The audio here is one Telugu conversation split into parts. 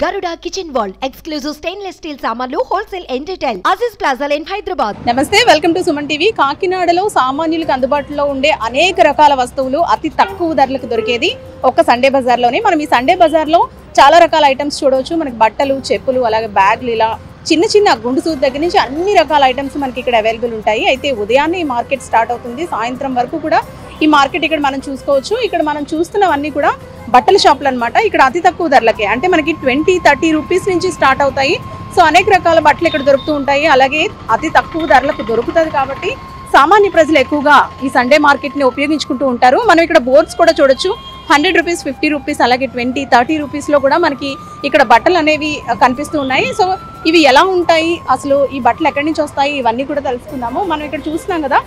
Garuda Kitchen World exclusive stainless steel సామాన్లు wholesale and retail Aziz plaza line Hyderabad. నమస్తే, వెల్కమ్ టు సుమన్ టీవీ. కాకినాడలో సామాన్యులకు అందుబాటులో ఉండే అనేక రకాల వస్తువులు అతి తక్కువ ధరలకు దొరికేది ఒక సండే బజార్లోనే. మనం ఈ సండే బజార్లో చాలా రకాల ఐటమ్స్ చూడవచ్చు. మనకి బట్టలు, చెప్పులు, అలాగే బ్యాగులు, ఇలా చిన్న చిన్న గుండు సూది దగ్గర నుంచి అన్ని రకాల ఐటమ్స్ మనకి ఇక్కడ అవైలబుల్ ఉంటాయి. అయితే ఉదయాన్నే ఈ మార్కెట్ స్టార్ట్ అవుతుంది, సాయంత్రం వరకు కూడా ఈ మార్కెట్ ఇక్కడ మనం చూసుకోవచ్చు. ఇక్కడ మనం చూస్తున్నవన్నీ కూడా బట్టల షాపులు అనమాట. ఇక్కడ అతి తక్కువ ధరలకే, అంటే మనకి 20-30 రూపీస్ నుంచి స్టార్ట్ అవుతాయి. సో అనేక రకాల బట్టలు ఇక్కడ దొరుకుతూ ఉంటాయి. అలాగే అతి తక్కువ ధరలకు దొరుకుతుంది కాబట్టి సామాన్య ప్రజలు ఎక్కువగా ఈ సండే మార్కెట్ని ఉపయోగించుకుంటూ ఉంటారు. మనం ఇక్కడ బోర్డ్స్ కూడా చూడొచ్చు. 100 రూపీస్, 50 రూపీస్, అలాగే 20-30 రూపీస్లో కూడా మనకి ఇక్కడ బట్టలు అనేవి కనిపిస్తూ ఉన్నాయి. సో ఇవి ఎలా ఉంటాయి, అసలు ఈ బట్టలు ఎక్కడి నుంచి వస్తాయి, ఇవన్నీ కూడా తెలుసుకుందాము. మనం ఇక్కడ చూస్తున్నాం కదా,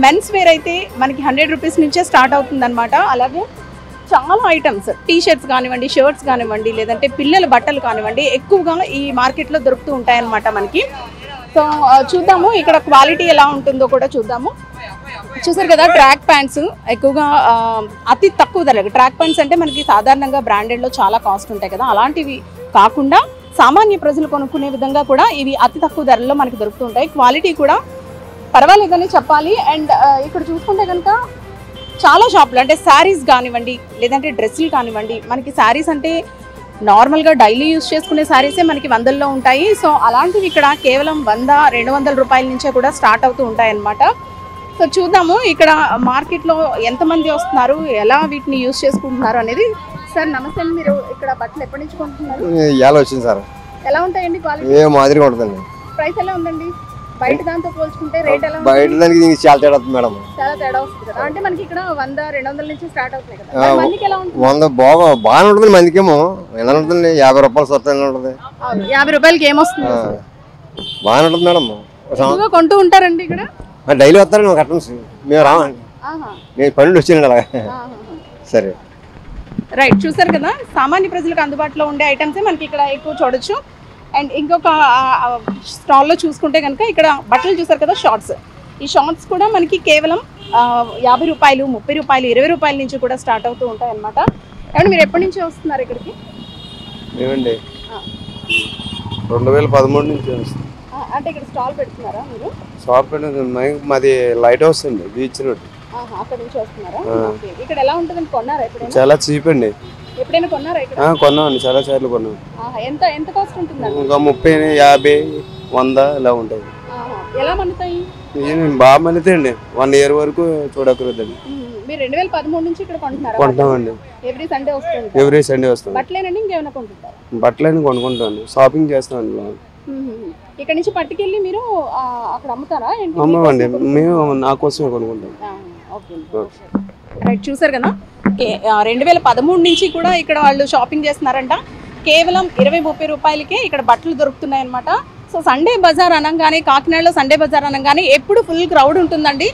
మెన్స్ వేర్ అయితే మనకి 100 రూపీస్ నుంచే స్టార్ట్ అవుతుంది అనమాట. అలాగే చాలా ఐటమ్స్, టీ షర్ట్స్ కానివ్వండి, షర్ట్స్ కానివ్వండి, లేదంటే పిల్లల బట్టలు కానివ్వండి, ఎక్కువగా ఈ మార్కెట్లో దొరుకుతూ ఉంటాయన్నమాట మనకి. సో చూద్దాము ఇక్కడ క్వాలిటీ ఎలా ఉంటుందో కూడా చూద్దాము. చూసారు కదా, ట్రాక్ ప్యాంట్స్ ఎక్కువగా అతి తక్కువ ధరలకు. ట్రాక్ ప్యాంట్స్ అంటే మనకి సాధారణంగా బ్రాండెడ్లో చాలా కాస్ట్ ఉంటాయి కదా, అలాంటివి కాకుండా సామాన్య ప్రజలు కొనుక్కునే విధంగా కూడా ఇవి అతి తక్కువ ధరల్లో మనకి దొరుకుతూ ఉంటాయి. క్వాలిటీ కూడా పర్వాలేదని చెప్పాలి. అండ్ ఇక్కడ చూసుకుంటే కనుక చాలా షాపులు, అంటే శారీస్ కానివ్వండి, లేదంటే డ్రెస్సులు కానివ్వండి. మనకి శారీస్ అంటే నార్మల్గా డైలీ యూజ్ చేసుకునే శారీసే మనకి 100లో ఉంటాయి. సో అలాంటివి ఇక్కడ కేవలం 100-200 రూపాయల నుంచే కూడా స్టార్ట్ అవుతూ ఉంటాయి అన్నమాట. సో చూద్దాము ఇక్కడ మార్కెట్లో ఎంతమంది వస్తున్నారు, ఎలా వీటిని యూజ్ చేసుకుంటున్నారు అనేది. సార్ నమస్తే అండి, మీరు ఇక్కడ బట్టలు ఎప్పటి నుంచి కొంటున్నారు? ఎలా వచ్చింది సార్? ఎలా ఉంటాయండి క్వాలిటీ? ఏ మాదిరిగా ఉంటుందండి. ప్రైస్ ఎలా ఉందండి? బయట దాంతో పోల్చుకుంటే రేట్ ఎలా? బయట దానికి చాలా తేడా వస్తుంది మేడం. చాలా తేడా వస్తుంది కదా, అంటే మనకి ఇక్కడ 100-200 నుంచి స్టార్ట్ అవుతాయి కదా. మందికి ఎలా ఉంటుంది? 100 బాగానే ఉంటుంది. మందికేమో ఎలా ఉంటుంది, 50 రూపాయలు సొంత ఉంటుంది. 50 రూపాయలకి ఏమొస్తుంది? బాగానే ఉంటుంది మేడం. కొంటూ ఉంటారండి ఇక్కడ? డైలీ వస్తారండి మా కట్టన్స్, మేము రామండి. నేను పనులు వచ్చానండి అలాగా. సరే రైట్, చూసారు కదా, సామాన్య ప్రజలకు అందుబాటులో ఉండే ఐటమ్సే మనకి ఇక్కడ ఎక్కువ చూడొచ్చు. అండ్ ఇంకొక స్టాల్లో చూసుకుంటే కనుక ఇక్కడ బట్టలు చూసారు కదా, షార్ట్స్. ఈ షార్ట్స్ కూడా మనకి కేవలం 50 రూపాయలు, 30 రూపాయలు, 20 రూపాయల నుంచి కూడా స్టార్ట్ అవుతూ ఉంటాయి అన్నమాట. ఏమంటే మీరు ఎప్పటి నుంచి వస్తున్నారు ఇక్కడికి? మేమండి 2013 నుంచి వస్తాం. అంటే ఇక్కడ స్టాల్ పెడుతున్నారా మీరు? షాప్ మాది లైట్ హౌస్ అండి, బీచ్ రోడ్. అక్కడ నుంచి వస్తున్నారా? ఇక్కడ ఎలా ఉంటుందని కొన్నారా ఎప్పుడైనా? చాలా చీప్ అండి. ఎప్పుడైనా కొన్నారా ఇక్కడ? కొన్నామండి, చాలా సార్లు కొన్నాం. ఎంత కాస్ట్ ఉంటుంది? ఇంకా 30, 50, 100 ఇలా ఉంటాయి. ఎలా మన్నుతాయి? బాగా మన్నుతాయండి. 1 ఇయర్ వరకు చూడకూడదండి. మీరు 2013 నుంచి ఇక్కడ కొంటున్నారా? కొంటామండి. ఎవ్రీ సండే వస్తుంది? ఎవ్రీ సండే వస్తాం. బట్టలేనండి, ఇంకేమైనా కొంటుంటారు? బట్టలని కొనుక్కుంటాను, షాపింగ్ చేస్తామండి. ఇక్కడ నుంచి పట్టుకెళ్ళి మీరు అక్కడ అమ్ముతారా? అమ్మవండి, మేము నా కోసమే కొనుక్కుంటాం. రైట్, చూసారు కదా, 2013 నుంచి కూడా ఇక్కడ వాళ్ళు షాపింగ్ చేస్తున్నారంట. కేవలం 20-30 రూపాయలకే ఇక్కడ బట్టలు దొరుకుతున్నాయి అనమాట. సో సండే బజార్ అనగానే, కాకినాడలో సండే బజార్ అనగానే ఎప్పుడు ఫుల్ క్రౌడ్ ఉంటుందండి.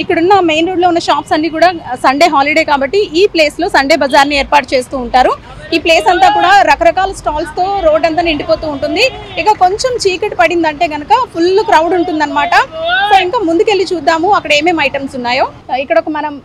ఇక్కడున్న మెయిన్ రోడ్లో ఉన్న షాప్స్ అన్ని కూడా సండే హాలిడే కాబట్టి ఈ ప్లేస్లో సండే బజార్ని ఏర్పాటు చేస్తూ ఉంటారు. ఈ ప్లేస్ అంతా కూడా రకరకాల స్టాల్స్తో రోడ్ అంతా నిండిపోతూ ఉంటుంది. ఇక కొంచెం చీకటి పడిందంటే కనుక ఫుల్ క్రౌడ్ ఉంటుందన్నమాట. సో ఇంకా ముందుకెళ్ళి చూద్దాము అక్కడ ఏమేమి ఐటమ్స్ ఉన్నాయో. ఇక్కడ ఒక మనం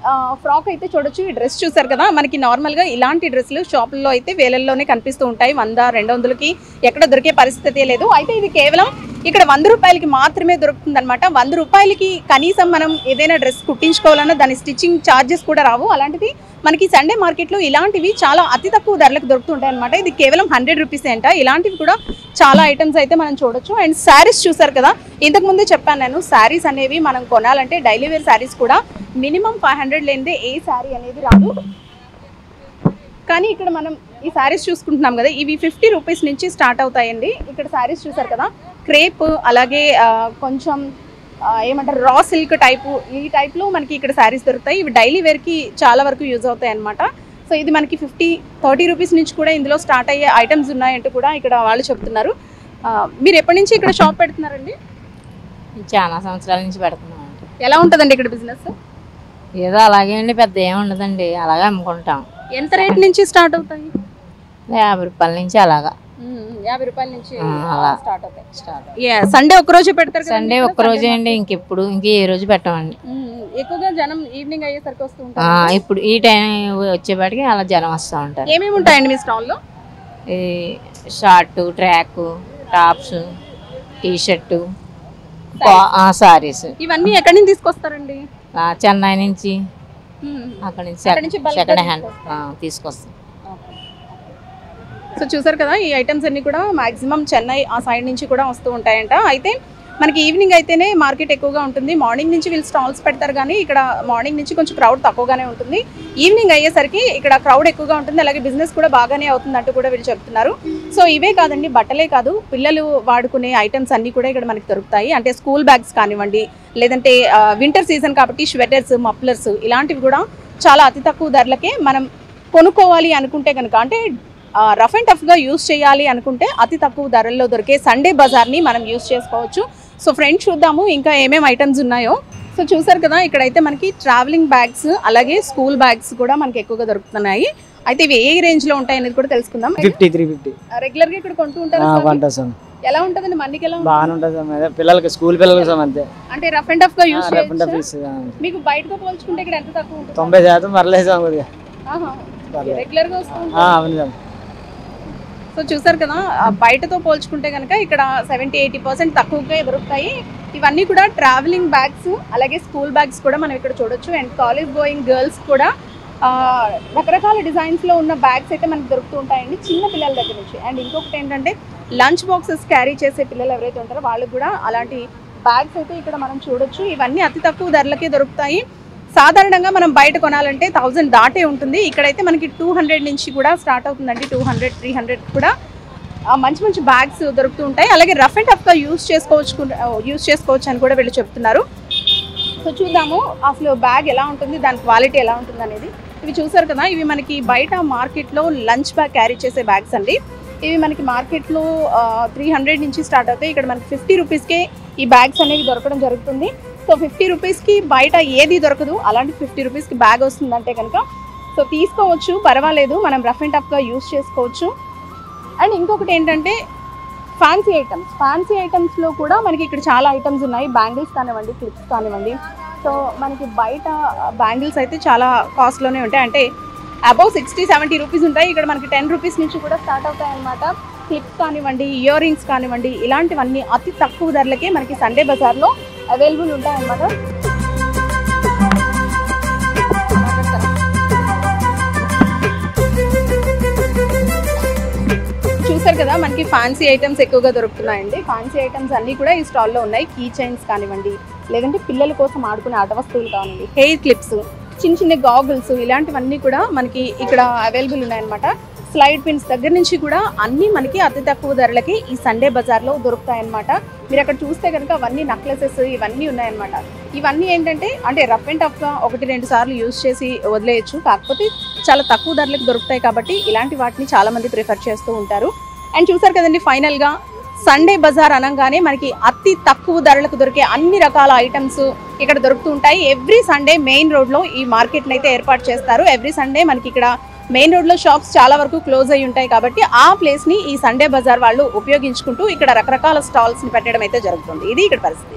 ఫ్రాక్ అయితే చూడొచ్చు. ఈ డ్రెస్ చూసారు కదా, మనకి నార్మల్గా ఇలాంటి డ్రెస్సులు షాపుల్లో అయితే వేలల్లోనే కనిపిస్తూ ఉంటాయి. 100-200కి ఎక్కడ దొరికే పరిస్థితి లేదు. అయితే ఇది కేవలం ఇక్కడ 100 రూపాయలకి మాత్రమే దొరుకుతుంది అనమాట. 100 రూపాయలకి కనీసం మనం ఏదైనా డ్రెస్ కుట్టించుకోవాలన్నా దాని స్టిచ్చింగ్ ఛార్జెస్ కూడా రావు. అలాంటిది మనకి సండే మార్కెట్లో ఇలాంటివి చాలా అతి తక్కువ ధరలకు దొరుకుతుంటాయి అనమాట. ఇది కేవలం 100 రూపీస్ అంట. ఇలాంటివి కూడా చాలా ఐటమ్స్ అయితే మనం చూడొచ్చు. అండ్ శారీస్ చూసారు కదా, ఇంతకుముందే చెప్పాను నేను, శారీస్ అనేవి మనం కొనాలంటే డైలీ వేర్ శారీస్ కూడా మినిమం 500 లేనిదే ఏ శారీ అనేది రాదు. కానీ ఇక్కడ మనం ఈ శారీస్ చూసుకుంటున్నాం కదా, ఇవి 50 రూపీస్ నుంచి స్టార్ట్ అవుతాయండి. ఇక్కడ శారీస్ చూసారు కదా, క్రేప్, అలాగే కొంచెం ఏమంటారు రా సిల్క్ టైపు, ఈ టైప్లో మనకి ఇక్కడ శారీస్ దొరుకుతాయి. ఇవి డైలీ వేర్కి చాలా వరకు యూజ్ అవుతాయి అన్నమాట. సో ఇది మనకి 50-30 రూపీస్ నుంచి కూడా ఇందులో స్టార్ట్ అయ్యే ఐటమ్స్ ఉన్నాయంటూ కూడా ఇక్కడ వాళ్ళు చెప్తున్నారు. మీరు ఎప్పటి నుంచి ఇక్కడ షాప్ పెడుతున్నారండి? చాలా సంవత్సరాల నుంచి పెడుతున్నాం. ఎలా ఉంటుందండి ఇక్కడ బిజినెస్? ఏదో అలాగే అండి, పెద్ద ఏమి ఉండదండి, అలాగే అమ్ముకుంటాం. ఎంత రేట్ నుంచి స్టార్ట్ అవుతాయి? 50 రూపాయల నుంచి అలాగా. 50 రూపాయల నుంచి స్టార్ట్ అవుతాయి. సండే ఒక్కరోజే పెడతారు? సండే ఒక్కరోజే అండి, ఇంక ఏ రోజు పెట్టమండి. ఎక్కువగా జనం ఈవినింగ్ అయ్యేసరికి వస్తూ ఉంటారు. ఇప్పుడు ఈ టైం వచ్చేపాటికి అలా జనం వస్తూ ఉంటారు. ఏమేమి ఉంటాయండి మీ స్టాల్లో? ఈ short, track, tops, t shirt, saris. ఇవన్నీ ఎక్కడి నుంచి తీసుకొస్తారండి? చెన్నై నుంచి, అక్కడి నుంచి సెకండ్ హ్యాండ్ తీసుకొస్తాం. సో చూసారు కదా, ఈ ఐటమ్స్ అన్ని కూడా మాక్సిమం చెన్నై ఆ సైడ్ నుంచి కూడా వస్తూ ఉంటాయంట. అయితే మనకి ఈవినింగ్ అయితేనే మార్కెట్ ఎక్కువగా ఉంటుంది. మార్నింగ్ నుంచి వీళ్ళు స్టాల్స్ పెడతారు, కానీ ఇక్కడ మార్నింగ్ నుంచి కొంచెం క్రౌడ్ తక్కువగానే ఉంటుంది. ఈవినింగ్ అయ్యేసరికి ఇక్కడ క్రౌడ్ ఎక్కువగా ఉంటుంది, అలాగే బిజినెస్ కూడా బాగానే అవుతుంది అంటూ కూడా వీళ్ళు చెప్తున్నారు. సో ఇవే కాదండి, బట్టలే కాదు, పిల్లలు వాడుకునే ఐటమ్స్ అన్నీ కూడా ఇక్కడ మనకి దొరుకుతాయి. అంటే స్కూల్ బ్యాగ్స్ కానివ్వండి, లేదంటే వింటర్ సీజన్ కాబట్టి స్వెటర్స్, మఫ్లర్స్ ఇలాంటివి కూడా చాలా అతి తక్కువ ధరలకే మనం కొనుక్కోవాలి అనుకుంటే కనుక, అంటే రఫ్ అండ్ టఫ్గా యూస్ చేయాలి అనుకుంటే అతి తక్కువ ధరల్లో దొరికే సండే బజార్ని మనం యూస్ చేసుకోవచ్చు. సో ఫ్రెండ్స్, చూద్దాము ఇంకా ఏమేమి ఐటమ్స్ ఉన్నాయో. సో చూసారు కదా, ఇక్కడైతే మనకి ట్రావెలింగ్ బ్యాగ్స్ అలాగే స్కూల్ బ్యాగ్స్ కూడా మనకి ఎక్కువగా దొరుకుతున్నాయి. అయితే ఇవి ఏ రేంజ్ లో ఉంటాయి అనేది కూడా తెలుసుకుందాం. 5350 రెగ్యులర్ గా ఇక్కడ కొంటూ ఉంటారు. ఎలా ఉంటదండి మనకి? ఎలా బాగానే ఉంటుంది పిల్లలకి, స్కూల్ పిల్లలకి అంతే. అంటే రఫ్ అండ్ టఫ్ గా యూస్ చేయొచ్చు. మీకు బయటతో పోల్చుకుంటే ఇక్కడ ఎంత తక్కువ ఉంటుంది? 90% పర్లేదు రెగ్యులర్ గా వస్తుంది. సో చూసారు కదా, బయటతో పోల్చుకుంటే కనుక ఇక్కడ 70-80% తక్కువగా దొరుకుతాయి. ఇవన్నీ కూడా ట్రావెలింగ్ బ్యాగ్స్ అలాగే స్కూల్ బ్యాగ్స్ కూడా మనం ఇక్కడ చూడొచ్చు. అండ్ కాలేజ్ గోయింగ్ గర్ల్స్ కూడా రకరకాల డిజైన్స్లో ఉన్న బ్యాగ్స్ అయితే మనకు దొరుకుతూ ఉంటాయండి, చిన్న పిల్లల దగ్గర నుంచి. అండ్ ఇంకొకటి ఏంటంటే లంచ్ బాక్సెస్ క్యారీ చేసే పిల్లలు ఎవరైతే ఉంటారో వాళ్ళకి కూడా అలాంటి బ్యాగ్స్ అయితే ఇక్కడ మనం చూడొచ్చు. ఇవన్నీ అతి తక్కువ ధరలకే దొరుకుతాయి. సాధారణంగా మనం బయట కొనాలంటే 1000 దాటే ఉంటుంది. ఇక్కడైతే మనకి 200 నుంచి కూడా స్టార్ట్ అవుతుందండి. 200-300 కూడా మంచి మంచి బ్యాగ్స్ దొరుకుతూ ఉంటాయి. అలాగే రఫ్ అండ్ టఫ్గా యూస్ చేసుకోవచ్చు అని కూడా వీళ్ళు చెప్తున్నారు. సో చూద్దాము అసలు బ్యాగ్ ఎలా ఉంటుంది, దాని క్వాలిటీ ఎలా ఉంటుంది అనేది. ఇవి చూసారు కదా, ఇవి మనకి బయట మార్కెట్లో లంచ్ బ్యాగ్ క్యారీ చేసే బ్యాగ్స్ అండి. ఇవి మనకి మార్కెట్లో 300 నుంచి స్టార్ట్ అవుతాయి. ఇక్కడ మనకి 50 రూపీస్కే ఈ బ్యాగ్స్ అనేవి దొరకడం జరుగుతుంది. సో 50 రూపీస్కి బయట ఏది దొరకదు, అలాంటి 50 రూపీస్కి బ్యాగ్ వస్తుందంటే కనుక సో తీసుకోవచ్చు, పర్వాలేదు, మనం రఫ్ అండ్ టఫ్గా యూస్ చేసుకోవచ్చు. అండ్ ఇంకొకటి ఏంటంటే ఫ్యాన్సీ ఐటమ్స్లో కూడా మనకి ఇక్కడ చాలా ఐటమ్స్ ఉన్నాయి. బ్యాంగిల్స్ కానివ్వండి, క్లిప్స్ కానివ్వండి. సో మనకి బయట బ్యాంగిల్స్ అయితే చాలా కాస్ట్లోనే ఉంటాయి, అంటే అబౌవ్ 60-70 రూపీస్ ఉంటాయి. ఇక్కడ మనకి 10 రూపీస్ నుంచి కూడా స్టార్ట్ అవుతాయి అన్నమాట. క్లిప్స్ కానివ్వండి, ఇయర్ రింగ్స్ కానివ్వండి, ఇలాంటివన్నీ అతి తక్కువ ధరలకే మనకి సండే బజార్లో అవైలబుల్ ఉంటాయన్నమాట. చూసారు కదా, మనకి ఫ్యాన్సీ ఐటమ్స్ ఎక్కువగా దొరుకుతున్నాయండి. ఫ్యాన్సీ ఐటమ్స్ అన్నీ కూడా ఈ స్టాల్లో ఉన్నాయి. కీ చైన్స్ కానివ్వండి, లేదంటే పిల్లల కోసం ఆడుకునే ఆట వస్తువులు కానివ్వండి, హెయిర్ క్లిప్స్, చిన్న చిన్న గాగుల్స్, ఇలాంటివన్నీ కూడా మనకి ఇక్కడ అవైలబుల్ ఉన్నాయన్నమాట. స్లైడ్ పిన్స్ దగ్గర నుంచి కూడా అన్నీ మనకి అతి తక్కువ ధరలకి ఈ సండే బజార్లో దొరుకుతాయన్నమాట. మీరు అక్కడ చూస్తే కనుక అవన్నీ నెక్లెసెస్ ఇవన్నీ ఉన్నాయన్నమాట. ఇవన్నీ ఏంటంటే అంటే రఫ్ అండ్ టఫ్గా 1-2 సార్లు యూజ్ చేసి వదిలేయచ్చు, కాకపోతే చాలా తక్కువ ధరలకు దొరుకుతాయి కాబట్టి ఇలాంటి వాటిని చాలామంది ప్రిఫర్ చేస్తూ ఉంటారు. అండ్ చూసారు కదండి, ఫైనల్గా సండే బజార్ అనగానే మనకి అతి తక్కువ ధరలకు దొరికే అన్ని రకాల ఐటమ్స్ ఇక్కడ దొరుకుతూ ఉంటాయి. ఎవ్రీ సండే మెయిన్ రోడ్లో ఈ మార్కెట్ని అయితే ఏర్పాటు చేస్తారు. ఎవ్రీ సండే మనకి ఇక్కడ మెయిన్ రోడ్లో షాప్స్ చాలా వరకు క్లోజ్ అయ్యి ఉంటాయి కాబట్టి ఆ ప్లేస్ని ఈ సండే బజార్ వాళ్ళు ఉపయోగించుకుంటూ ఇక్కడ రకరకాల స్టాల్స్ని పెట్టడం అయితే జరుగుతుంది. ఇది ఇక్కడ పరిస్థితి.